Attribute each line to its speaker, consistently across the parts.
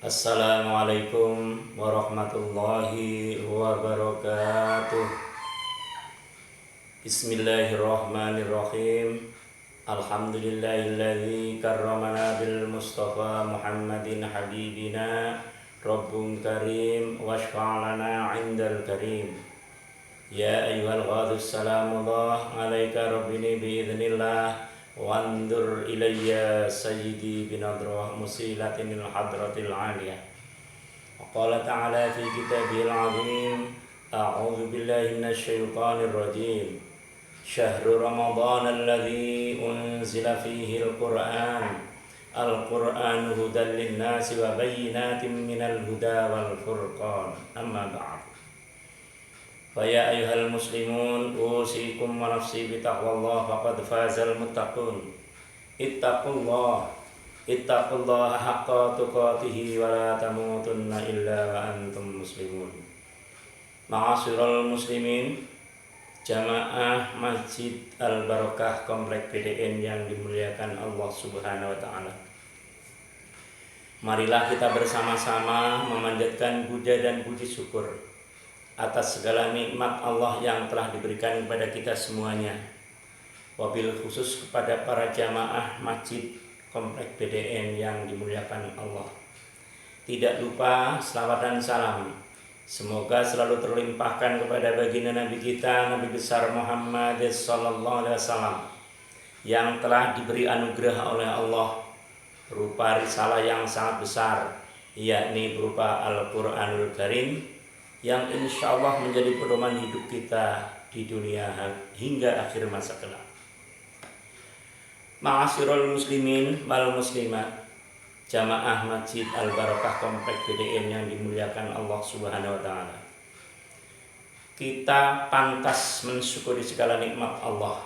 Speaker 1: Assalamualaikum warahmatullahi wabarakatuh. Bismillahirrahmanirrahim. Alhamdulillahilladzi karramana bil Mustafa Muhammadin habibina Rabbun karim washfa'lana 'indal karim. Ya ayyuhal ghadus salamullah alaika rabbini biidznillah wandur ilayya sayyidi binadrah musilatinil hadratil aliyah. Qala ta'ala fi kitabil azim, a'udzu billahi minasy syaithanir rajim. Syahrul ramadhan alladzi unzila fihi al-Qur'an. Al-Qur'an hudan lin-nasi wa bayyinatin minal huda wal furqan. Amma ba'd. Faya ayyuhal muslimun usikum wa nafsi bitaqwallah faqad fazal muttaqun. Ittaqullaha haqqa tuqatih wa la tamutunna illa wa antum muslimun. Ma'asyiral muslimin, jamaah Masjid Al-Barakah Komplek PDN yang dimuliakan Allah Subhanahu wa taala. Marilah kita bersama-sama memanjatkan puja dan puji syukur atas segala nikmat Allah yang telah diberikan kepada kita semuanya. Wabil khusus kepada para jamaah Masjid Komplek PDN yang dimuliakan Allah. Tidak lupa selawat dan salam semoga selalu terlimpahkan kepada baginda Nabi kita, Nabi besar Muhammad sallallahu alaihi wasallam, yang telah diberi anugerah oleh Allah berupa risalah yang sangat besar, yakni berupa Al-Qur'anul Karim, yang insya Allah menjadi pedoman hidup kita di dunia hingga akhir masa kelak. Ma'asyiral muslimin wal muslimat, jamaah Masjid Al-Barakah Komplek PDN yang dimuliakan Allah Subhanahu wa taala. Kita pantas mensyukuri segala nikmat Allah,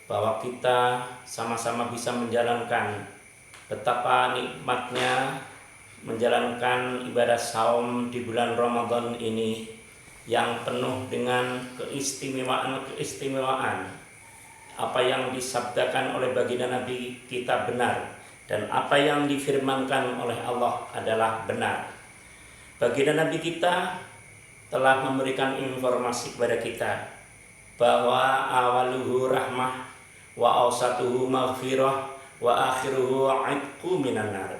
Speaker 1: bahwa kita sama-sama bisa menjalankan betapa nikmatnya menjalankan ibadah saum di bulan Ramadan ini yang penuh dengan keistimewaan. Apa yang disabdakan oleh baginda Nabi kita benar, dan apa yang difirmankan oleh Allah adalah benar. Baginda Nabi kita telah memberikan informasi kepada kita bahwa awaluhu rahmah wa awsatuhu maghfirah wa akhiruhu 'itqu minan nar.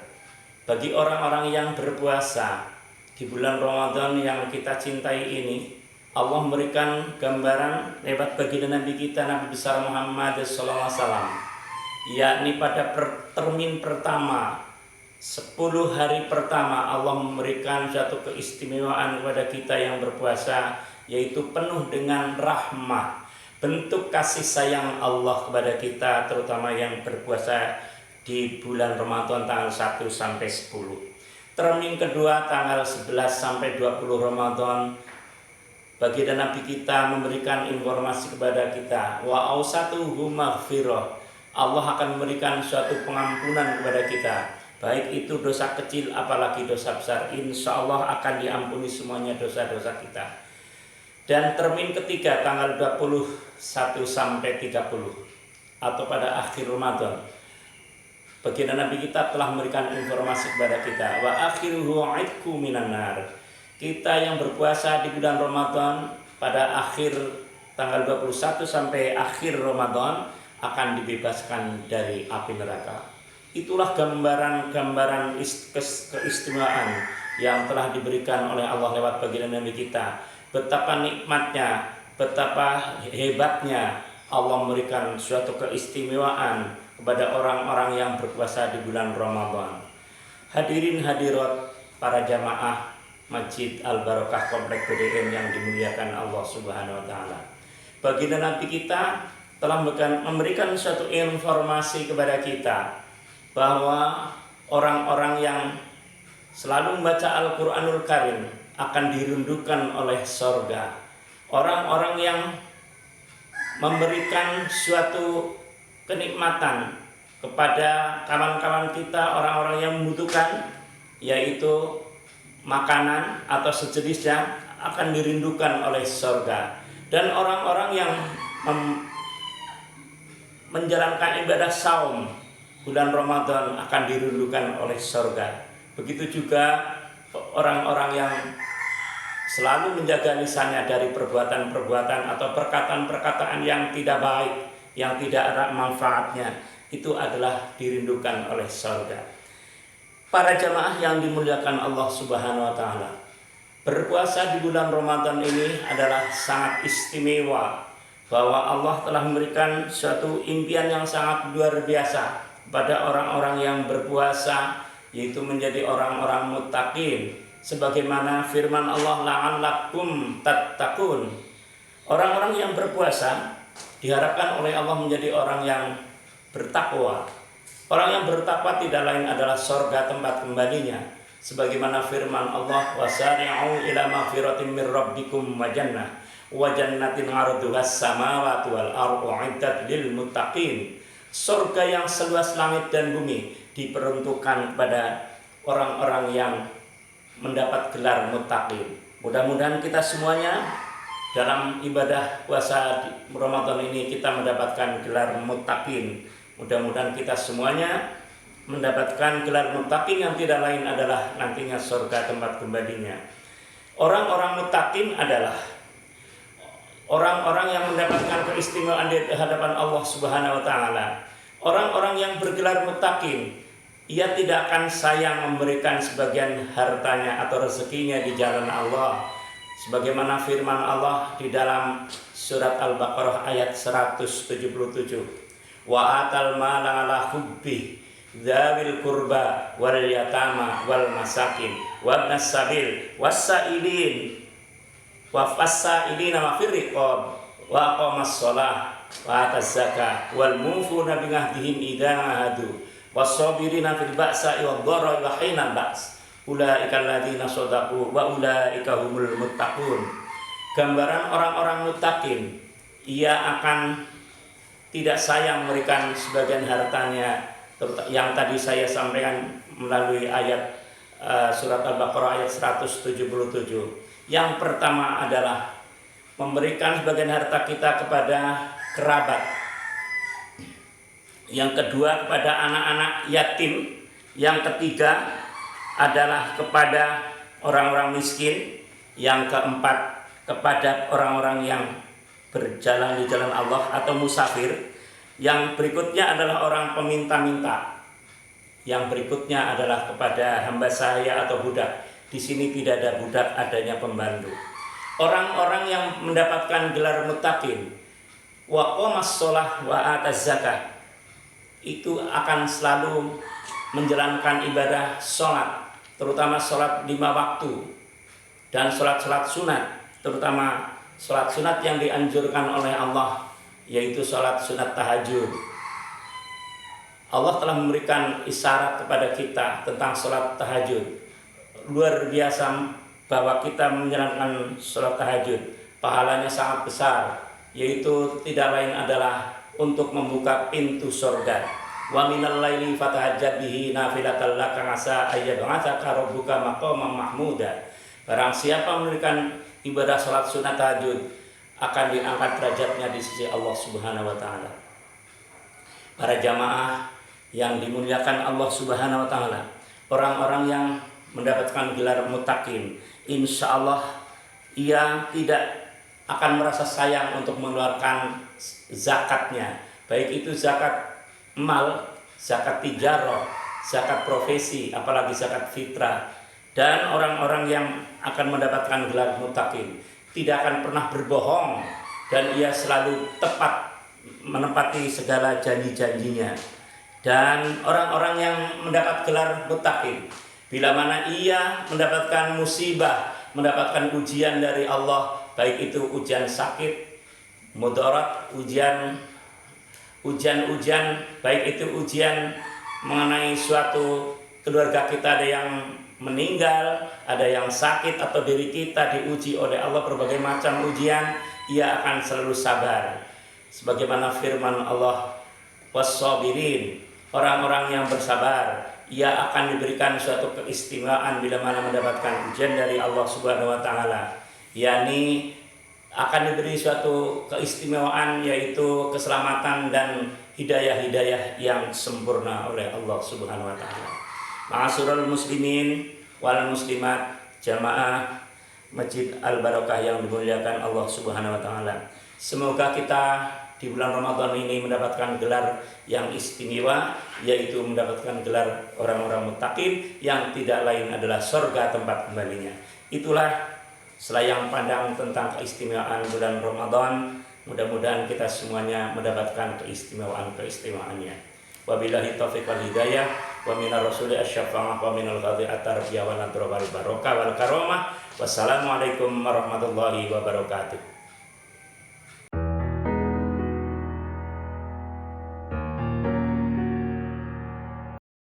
Speaker 1: Bagi orang-orang yang berpuasa di bulan Ramadan yang kita cintai ini, Allah memberikan gambaran lewat baginda Nabi kita, Nabi besar Muhammad sallallahu alaihi wasallam, yakni pada termin pertama, 10 hari pertama, Allah memberikan suatu keistimewaan kepada kita yang berpuasa, yaitu penuh dengan rahmah, bentuk kasih sayang Allah kepada kita, terutama yang berpuasa di bulan Ramadan tanggal 1 sampai 10. Termin kedua tanggal 11 sampai 20 Ramadan, baginda Nabi kita memberikan informasi kepada kita, wa ausatuhu maghfirah. Allah akan memberikan suatu pengampunan kepada kita, baik itu dosa kecil apalagi dosa besar, insya Allah akan diampuni semuanya dosa-dosa kita. Dan termin ketiga tanggal 21 sampai 30 atau pada akhir Ramadan, baginda Nabi kita telah memberikan informasi kepada kita, wa akhiruhu 'itqu minan nar. Kita yang berpuasa di bulan Ramadan pada akhir tanggal 21 sampai akhir Ramadan akan dibebaskan dari api neraka. Itulah gambaran keistimewaan yang telah diberikan oleh Allah lewat baginda Nabi kita. Betapa nikmatnya, betapa hebatnya Allah memberikan suatu keistimewaan kepada orang-orang yang berpuasa di bulan Ramadan. Hadirin hadirat para jamaah Masjid Al-Barakah Komplek PDN yang dimuliakan Allah Subhanahu wa taala. Baginda Nabi kita telah memberikan suatu informasi kepada kita bahwa orang-orang yang selalu membaca Al-Qur'anul Karim akan dirundukkan oleh surga. Orang-orang yang memberikan suatu kenikmatan kepada kawan-kawan kita, orang-orang yang membutuhkan, yaitu makanan atau sejenisnya, akan dirindukan oleh surga. Dan orang-orang yang menjalankan ibadah saum bulan Ramadan akan dirindukan oleh surga. Begitu juga orang-orang yang selalu menjaga lisannya dari perbuatan-perbuatan atau perkataan-perkataan yang tidak baik, yang tidak ada manfaatnya, itu adalah dirindukan oleh surga. Para jamaah yang dimuliakan Allah Subhanahu wa taala, berpuasa di bulan Ramadan ini adalah sangat istimewa, bahwa Allah telah memberikan suatu impian yang sangat luar biasa pada orang-orang yang berpuasa, yaitu menjadi orang-orang muttaqin. Sebagaimana firman Allah, la'allakum tattaqun. Orang-orang yang berpuasa diharapkan oleh Allah menjadi orang yang bertakwa. Orang yang bertakwa tidak lain adalah surga tempat kembalinya. Sebagaimana firman Allah, wasari'u ila maghfiratin mir rabbikum wa jannah wa jannatin 'arduhas samawati wal ardu 'iddat lil muttaqin. Surga yang seluas langit dan bumi diperuntukkan kepada orang-orang yang mendapat gelar muttaqin. Mudah-mudahan kita semuanya dalam ibadah puasa Ramadan ini kita mendapatkan gelar muttaqin. Mudah-mudahan kita semuanya mendapatkan gelar muttaqin yang tidak lain adalah nantinya surga tempat kembalinya. Orang-orang muttaqin adalah orang-orang yang mendapatkan keistimewaan di hadapan Allah Subhanahu wa taala. Orang-orang yang bergelar muttaqin, ia tidak akan sayang memberikan sebagian hartanya atau rezekinya di jalan Allah. Sebagaimana firman Allah di dalam surat Al-Baqarah ayat 177. Wa atal mala ala hubbi dzawil qurba wal yatama wal masakin wabnas sabil wasailin wa fasailina wa firriqab wa aqamas shalah wa ataz zakah wal mufuna bi ahdihim idza ahadu was-sabirina fil ba'sa'i wad-dharra'i wa hinal ba's ulaika alladziina shadaqu wa ulaika humul muttaqun. Gambaran orang-orang muttaqin, ia akan tidak sayang memberikan sebagian hartanya yang tadi saya sampaikan melalui ayat surat Al-Baqarah ayat 177. Yang pertama adalah memberikan sebagian harta kita kepada kerabat. Yang kedua kepada anak-anak yatim. Yang ketiga adalah kepada orang-orang miskin. Yang keempat kepada orang-orang yang berjalan di jalan Allah atau musafir. Yang berikutnya adalah orang peminta-minta. Yang berikutnya adalah kepada hamba sahaya atau budak. Di sini tidak ada budak, adanya pembantu. Orang-orang yang mendapatkan gelar muttaqin, wa qamas shalah wa ataz zakah, itu akan selalu menjalankan ibadah sholat, terutama sholat 5 waktu dan sholat-sholat sunat, terutama sholat sunat yang dianjurkan oleh Allah, yaitu sholat sunat tahajud. Allah telah memberikan isyarat kepada kita tentang sholat tahajud. Luar biasa bahwa kita menjalankan sholat tahajud, pahalanya sangat besar, yaitu tidak lain adalah untuk membuka pintu surga. Wa minal laili fatahajjat bihi nafilatan laka asa ayyab'atsaka rabbuka maqaman mahmuda. Barang siapa memberikan ibadah salat sunat tahajud akan diangkat derajatnya di sisi Allah Subhanahu wa taala. Para jamaah yang dimuliakan Allah Subhanahu wa taala, orang-orang yang mendapatkan gelar muttaqin, insyaallah ia tidak akan merasa sayang untuk mengeluarkan zakatnya, baik itu zakat mal, zakat tijarah, zakat profesi, apalagi zakat fitrah. Dan orang-orang yang akan mendapatkan gelar muttaqin tidak akan pernah berbohong dan ia selalu tepat menepati segala janji-janjinya. Dan orang-orang yang mendapat gelar muttaqin, bila mana ia mendapatkan musibah, mendapatkan ujian dari Allah, baik itu ujian sakit, mudarat, ujian, baik itu ujian mengenai suatu keluarga kita, ada yang meninggal, ada yang sakit, atau diri kita diuji oleh Allah berbagai macam ujian, ia akan selalu sabar. Sebagaimana firman Allah, was-sabirin, orang-orang yang bersabar, ia akan diberikan suatu keistimewaan bila mana mendapatkan ujian dari Allah Subhanahu wa taala, yakni akan diberi suatu keistimewaan, yaitu keselamatan dan hidayah-hidayah yang sempurna oleh Allah Subhanahu wa taala. Ma'asyiral muslimin wal muslimat, jamaah Masjid Al-Barakah yang dimuliakan Allah Subhanahu wa taala. Semoga kita di bulan Ramadan ini mendapatkan gelar yang istimewa, yaitu mendapatkan gelar orang-orang muttaqin yang tidak lain adalah surga tempat kembalinya. Itulah selayang pandang tentang keistimewaan bulan Ramadan. Mudah-mudahan kita semuanya mendapatkan keistimewaan-keistimewaannya. Wabillahi taufiq wal hidayah, wa minar rasuli asy-syafa'ah, wa minal ghadhi at-tarbiyah wa nadra wal barakah wal karamah. Wassalamualaikum warahmatullahi wabarakatuh.